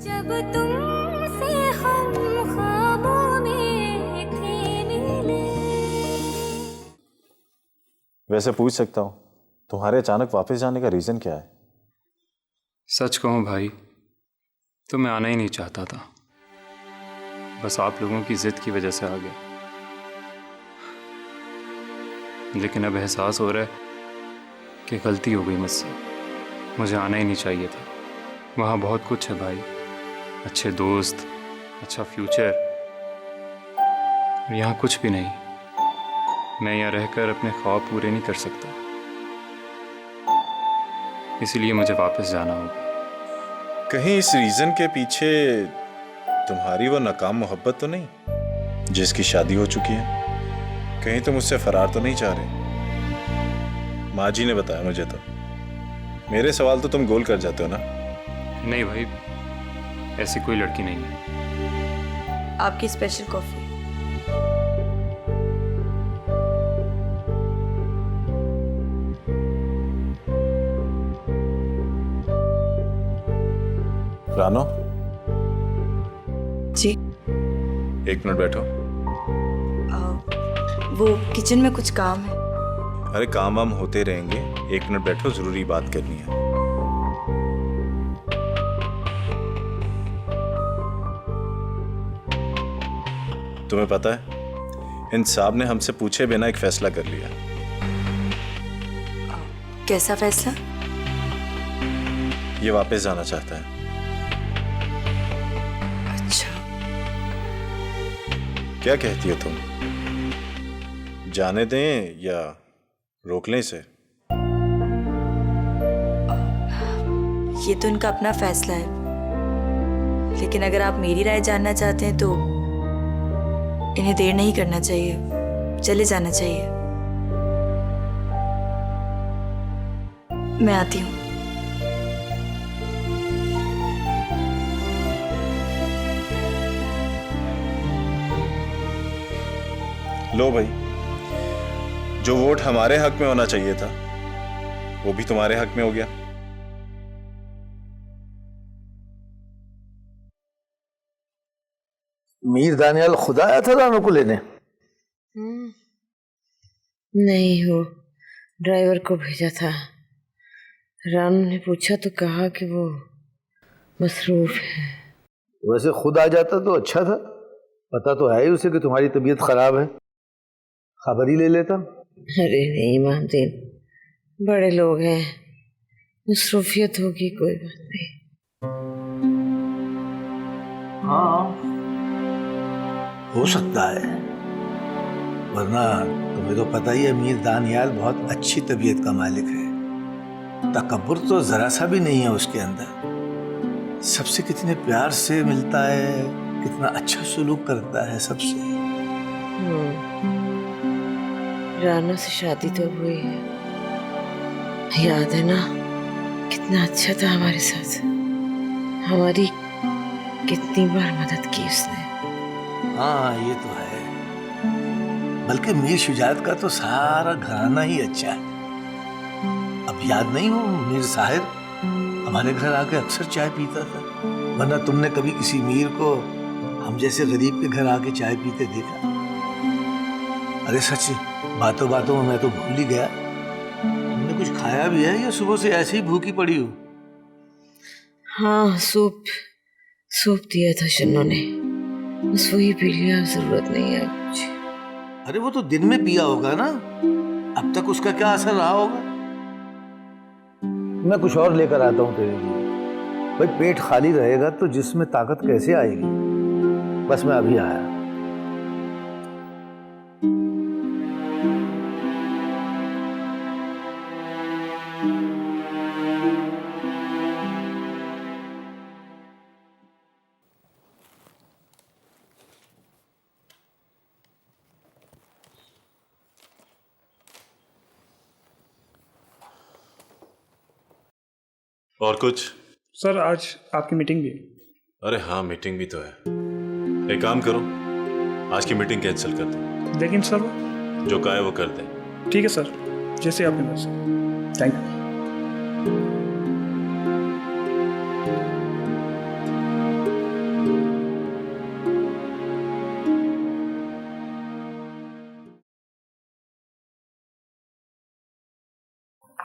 जब तुमसे हम ख्वाबों में थे मिले। वैसे पूछ सकता हूँ, तुम्हारे अचानक वापस जाने का रीजन क्या है? सच कहूँ भाई, तो मैं आना ही नहीं चाहता था, बस आप लोगों की जिद की वजह से आ गया। लेकिन अब एहसास हो रहा है कि गलती हो गई मुझसे, मुझे आना ही नहीं चाहिए था। वहाँ बहुत कुछ है भाई, अच्छे दोस्त, अच्छा फ्यूचर, यहाँ कुछ भी नहीं। मैं यहाँ रहकर अपने ख्वाब पूरे नहीं कर सकता, इसीलिए मुझे वापस जाना होगा। कहीं इस रीजन के पीछे तुम्हारी वो नाकाम मोहब्बत तो नहीं जिसकी शादी हो चुकी है? कहीं तुम मुझसे फरार तो नहीं चाह रहे? माँ जी ने बताया मुझे, तो मेरे सवाल तो तुम गोल कर जाते हो ना। नहीं भाई, ऐसी कोई लड़की नहीं है। आपकी स्पेशल कॉफी। रानो, जी। एक मिनट बैठो। वो किचन में कुछ काम है। अरे काम वाम होते रहेंगे, एक मिनट बैठो, जरूरी बात करनी है। तुम्हें पता है, इन साहब ने हमसे पूछे बिना एक फैसला कर लिया। कैसा फैसला? ये वापस जाना चाहता है। अच्छा। क्या कहती हो तुम? जाने दें या रोक लें इसे? ये तो इनका अपना फैसला है, लेकिन अगर आप मेरी राय जानना चाहते हैं तो इन्हें देर नहीं करना चाहिए, चले जाना चाहिए। मैं आती हूँ। लो भाई, जो वोट हमारे हक में होना चाहिए था वो भी तुम्हारे हक में हो गया। मीर दानियाल खुद आया था रानो को लेने? नहीं, हो ड्राइवर को भेजा था। रानू ने पूछा तो कहा कि वो मसरूफ है। वैसे खुद आ जाता तो अच्छा था, पता तो है ही उसे कि तुम्हारी तबीयत खराब है, खबर ही ले लेता। अरे नहीं मामदीन, बड़े लोग हैं, मसरूफियत होगी, कोई बात नहीं। हाँ, हो सकता है, वरना तुम्हें तो पता ही है मीर दानियाल बहुत अच्छी तबीयत का मालिक है। तकब्बुर तो जरा सा भी नहीं है उसके अंदर। सबसे कितने प्यार से मिलता है, कितना अच्छा सलूक करता है सबसे। राना से शादी तो हुई है, याद है ना कितना अच्छा था हमारे साथ, हमारी कितनी बार मदद की उसने। हाँ ये तो है, बल्कि मीर शुजात का तो सारा घराना ही अच्छा है। अब याद नहीं हो मीर साहिर हमारे घर आके अक्सर चाय पीता था, वरना तुमने कभी किसी मीर को हम जैसे गरीब के घर आके चाय पीते देखा? अरे सच, बातों बातों में मैं तो भूल ही गया, तुमने कुछ खाया भी है या सुबह से ऐसे ही भूखी पड़ी हो? हाँ, सूप दिया था शन्नो ने, बस वही पी लिया, जरूरत नहीं है कुछ। अरे वो तो दिन में पिया होगा ना, अब तक उसका क्या असर रहा होगा? मैं कुछ और लेकर आता हूँ तेरे लिए। भाई पेट खाली रहेगा तो जिसमें ताकत कैसे आएगी? बस मैं अभी आया। और कुछ? सर आज आपकी मीटिंग भी। अरे हाँ, मीटिंग भी तो है। एक काम करो, आज की मीटिंग कैंसिल कर दो। लेकिन सर जो कहा है वो कर दे। ठीक है सर, जैसे आपने मर्जी। Thank you.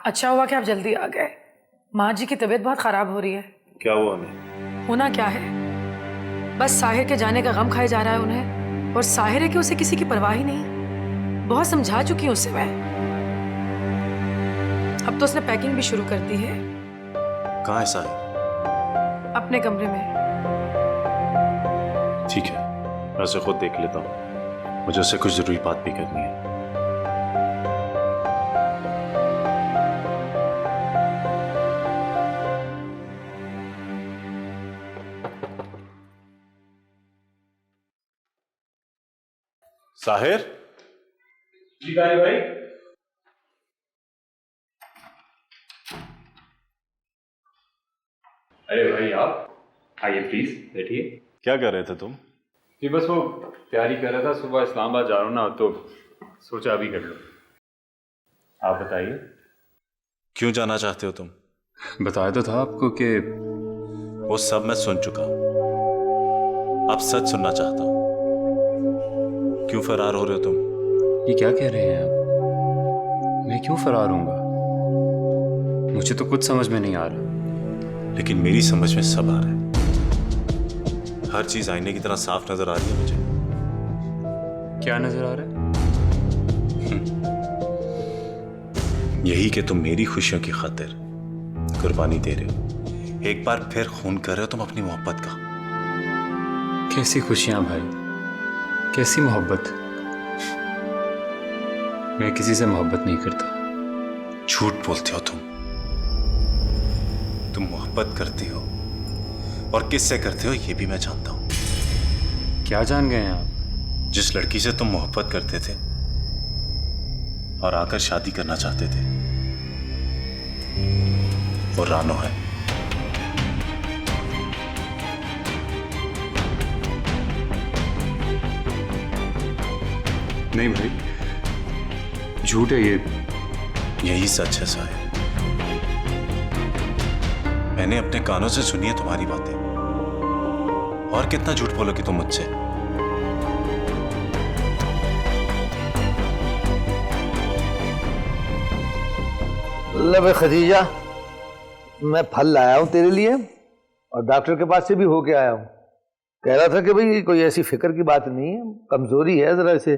अच्छा हुआ कि आप जल्दी आ गए। माँ जी की तबीयत बहुत खराब हो रही है। क्या हुआ उन्हें? होना क्या है, बस साहिर के जाने का गम खाया जा रहा है उन्हें, और साहिर है कि उसे किसी की परवाह ही नहीं। बहुत समझा चुकी हूँ उसे मैं। अब तो उसने पैकिंग भी शुरू कर दी है। कहाँ है साहिर? अपने कमरे में। ठीक है, मैं उसे खुद देख लेता हूँ, मुझे उससे कुछ जरूरी बात भी करनी है। साहिर? जी भाई। अरे भाई आप आइए प्लीज बैठिए। क्या कर रहे थे तुम? जी बस वो तैयारी कर रहा था, सुबह इस्लामाबाद जा रहा हूँ ना, तो सोचा अभी कर लो। आप बताइए। क्यों जाना चाहते हो तुम? बताया तो था आपको कि वो सब मैं सुन चुका हूं, अब सच सुनना चाहता हूं। क्यों फरार हो रहे हो तुम? ये क्या कह रहे हैं आप? मैं क्यों फरार होऊंगा? मुझे तो कुछ समझ में नहीं आ रहा। लेकिन मेरी समझ में सब आ रहा है। हर चीज आईने की तरह साफ नजर आ रही है मुझे। क्या नजर आ रहा है? यही कि तुम मेरी खुशियों की खातिर कुर्बानी दे रहे हो। एक बार फिर खून कर रहे हो तुम अपनी मोहब्बत का। कैसी खुशियां भाई, कैसी मोहब्बत? मैं किसी से मोहब्बत नहीं करता। झूठ बोलते हो तुम मोहब्बत करते हो, और किससे करते हो ये भी मैं जानता हूं। क्या जान गए हैं आप? जिस लड़की से तुम मोहब्बत करते थे और आकर शादी करना चाहते थे, वो रानो है। नहीं भाई, झूठ है ये। यही सच है साहिर। मैंने अपने कानों से सुनी है तुम्हारी बातें। और कितना झूठ बोलोगे तुम मुझसे? ले भाई खदीजा, मैं फल लाया हूं तेरे लिए, और डॉक्टर के पास से भी होके आया हूं। कह रहा था कि भाई कोई ऐसी फिक्र की बात नहीं है, कमजोरी है, जरा इसे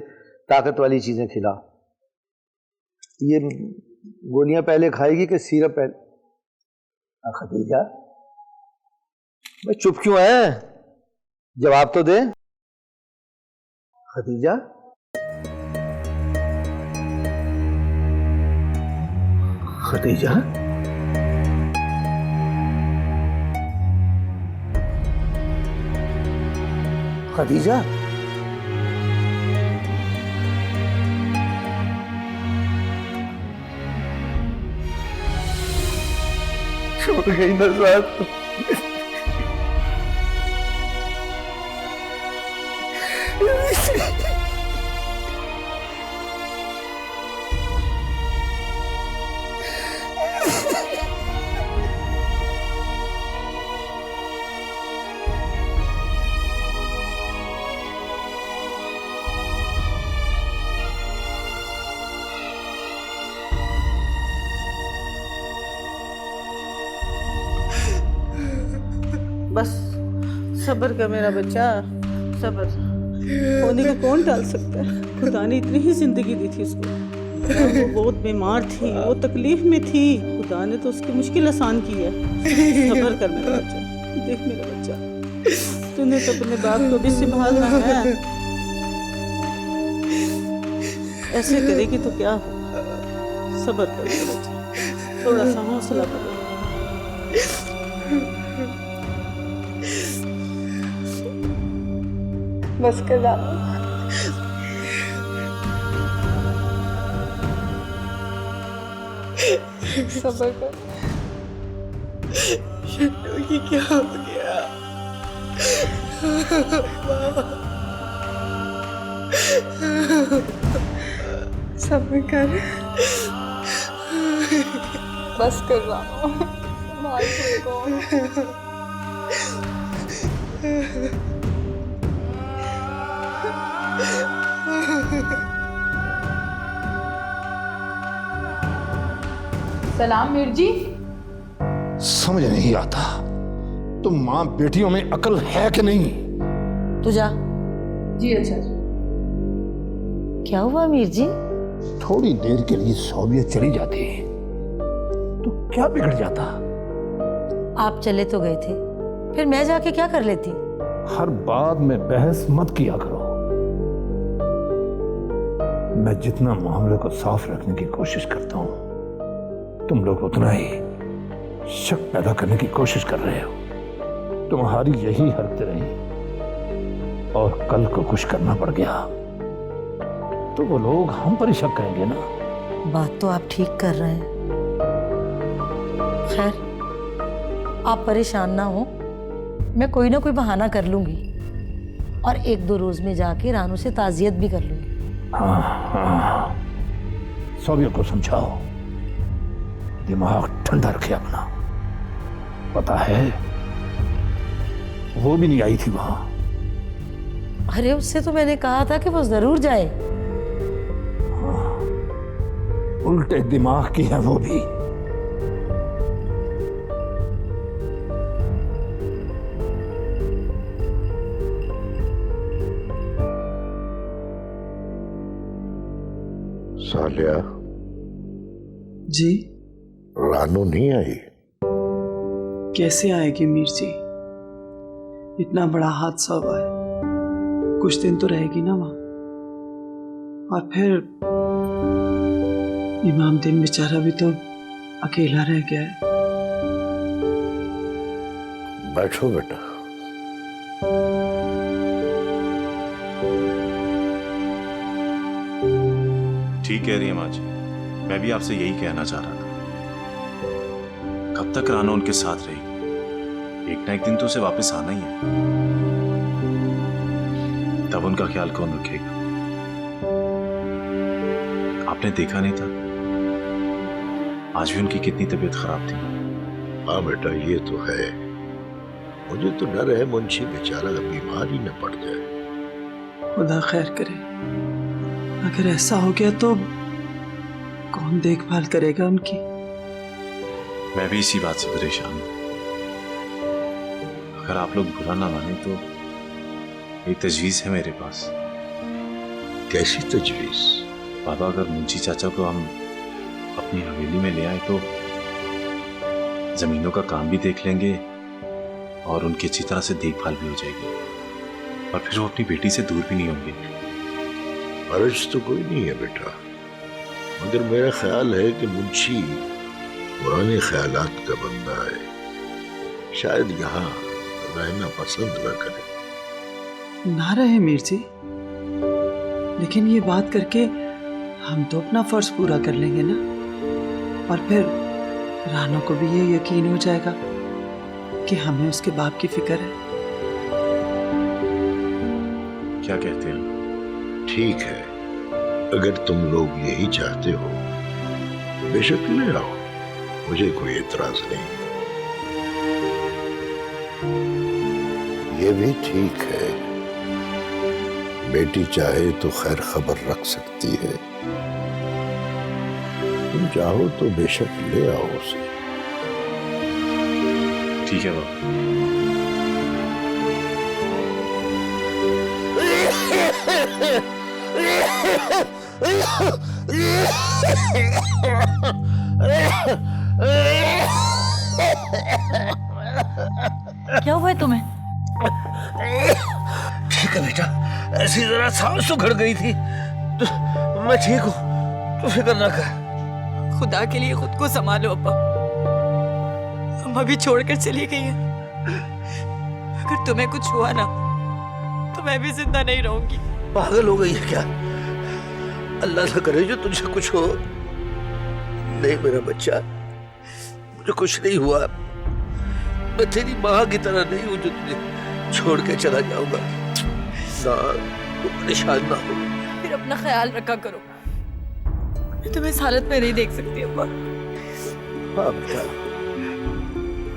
ताकत वाली चीजें खिला। ये गोलियां पहले खाएगी कि सिरप पहले? खदीजा मैं चुप क्यों है, जवाब तो दे खदीजा। खदीजा खदीजा छोड़ गई ना साथ। बस सब्र कर मेरा बच्चा, सब्र। होने को कौन टाल सकता है? खुदा ने इतनी ही जिंदगी दी थी उसको। वो बहुत बीमार थी, वो तकलीफ में थी, खुदा ने तो उसकी मुश्किल आसान की है। सब्र कर मेरा बच्चा। देख मेरा बच्चा, तूने तो अपने बाप को भी संभालना है। ऐसे करेगी तो क्या होगा? सब्र कर मेरा बच्चा, थोड़ा सा हौसला करो। बस कर रहा सबर कर। ये क्या हो गया? सबर कर, बस कर रहा हूँ। संभाल खुद को। सलाम मीर जी। समझ नहीं आता तुम माँ बेटियों में अकल है कि नहीं। तू जा। जी अच्छा जी। क्या हुआ मीर जी? थोड़ी देर के लिए सोवियत चली जाती तो क्या बिगड़ जाता। आप चले तो गए थे, फिर मैं जाके क्या कर लेती? हर बात में बहस मत किया करो। मैं जितना मामले को साफ रखने की कोशिश करता हूं, तुम लोग उतना ही शक पैदा करने की कोशिश कर रहे हो। तुम्हारी यही हरकतें रही और कल को कुछ करना पड़ गया तो वो लोग हम पर ही शक करेंगे ना। बात तो आप ठीक कर रहे हैं। खैर, आप परेशान ना हो, मैं कोई ना कोई बहाना कर लूंगी और 1-2 रोज में जाके रानू से ताजियत भी कर लूंगी। हाँ, सोवियत को समझाओ, दिमाग ठंडा रखे अपना। पता है वो भी नहीं आई थी वहां। अरे उससे तो मैंने कहा था कि वो जरूर जाए। उल्टे दिमाग की है वो भी। सालिया जी। रानू नहीं आई? कैसे आएगी मीर जी? इतना बड़ा हादसा हुआ है, कुछ दिन तो रहेगी ना वहां। और फिर इमाम दिन बेचारा भी तो अकेला रह गया है। बैठो बेटा। ठीक कह रही है माँ जी, मैं भी आपसे यही कहना चाह रहा था। कब तक रानू उनके साथ रहेगी? एक ना एक दिन तो उसे वापस आना ही है, तब उनका ख्याल कौन रखेगा? आपने देखा नहीं था आज भी उनकी कितनी तबीयत खराब थी। हाँ बेटा, ये तो है। मुझे तो डर है मुंशी बेचारा बीमार ही न पड़ जाए। खुदा खैर करे। अगर ऐसा हो गया तो कौन देखभाल करेगा उनकी? मैं भी इसी बात से परेशान हूं। अगर आप लोग बुरा ना माने तो एक तजवीज है मेरे पास। कैसी तजवीज? बाबा, अगर मुंशी चाचा को हम अपनी हवेली में ले आए तो जमीनों का काम भी देख लेंगे और उनकी अच्छी तरह से देखभाल भी हो जाएगी, और फिर वो अपनी बेटी से दूर भी नहीं होंगे। अर्ज तो कोई नहीं है बेटा, मगर मेरा ख्याल है कि मुंशी पुराने ख्यालात का बंदा है, शायद यहाँ रहना पसंद न करे। ना रहे मीर जी, लेकिन ये बात करके हम तो अपना फर्ज पूरा कर लेंगे ना, और फिर रानू को भी ये यकीन हो जाएगा कि हमें उसके बाप की फिक्र है। क्या कहते हो? ठीक है, अगर तुम लोग यही चाहते हो बेशक ले आओ, मुझे कोई एतराज नहीं। ये भी ठीक है, बेटी चाहे तो खैर खबर रख सकती है। तुम चाहो तो बेशक ले आओ उसे। ठीक है बाबा। क्या हुआ है तुम्हें? ठीक है बेटा, ऐसी जरा सांस उखड़ गई थी तो मैं ठीक हूँ, तो फिक्र ना कर। खुदा के लिए खुद को संभालो अब्बा, अम्मा भी छोड़कर चली गई है। अगर तुम्हें कुछ हुआ ना तो मैं भी जिंदा नहीं रहूंगी। पागल हो गई है क्या? अल्लाह ना करे जो तुझे कुछ हो। नहीं मेरा बच्चा, मुझे कुछ नहीं हुआ। मैं तेरी माँ की तरह नहीं हूँ जो तुझे छोड़ के चला जाऊंगा। ना, तू परेशान ना हो। फिर अपना ख्याल रखा करो, मैं तुम्हें इस हालत में नहीं देख सकती अब्बा। हाँ बेटा,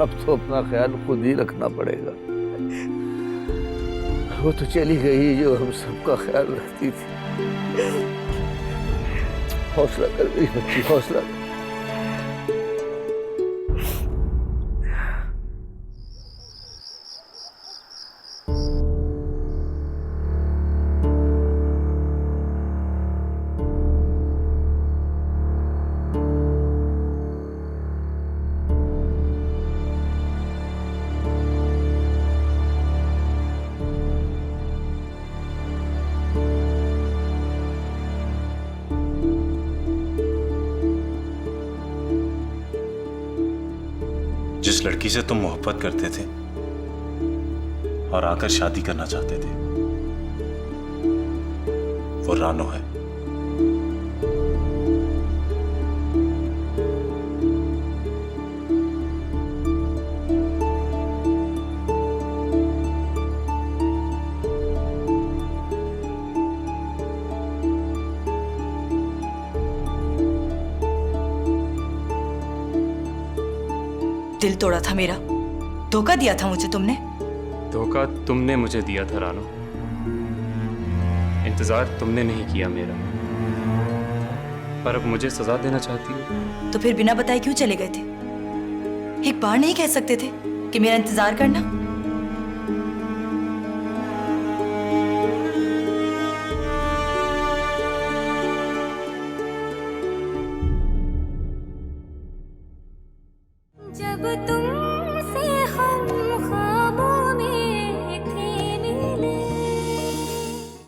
अब तो अपना ख्याल खुद ही रखना पड़ेगा। वो तो चली गई जो हम सबका ख्याल रखती थी। हौसला कर गई बच्ची, हौसला कर। लड़की से तुम मोहब्बत करते थे और आकर शादी करना चाहते थे, वो रानो है। दिल तोड़ा था मेरा, धोखा दिया था मुझे तुमने। धोखा तुमने मुझे दिया था रानो, इंतजार तुमने नहीं किया मेरा, पर अब मुझे सजा देना चाहती हो। तो फिर बिना बताए क्यों चले गए थे? एक बार नहीं कह सकते थे कि मेरा इंतजार करना?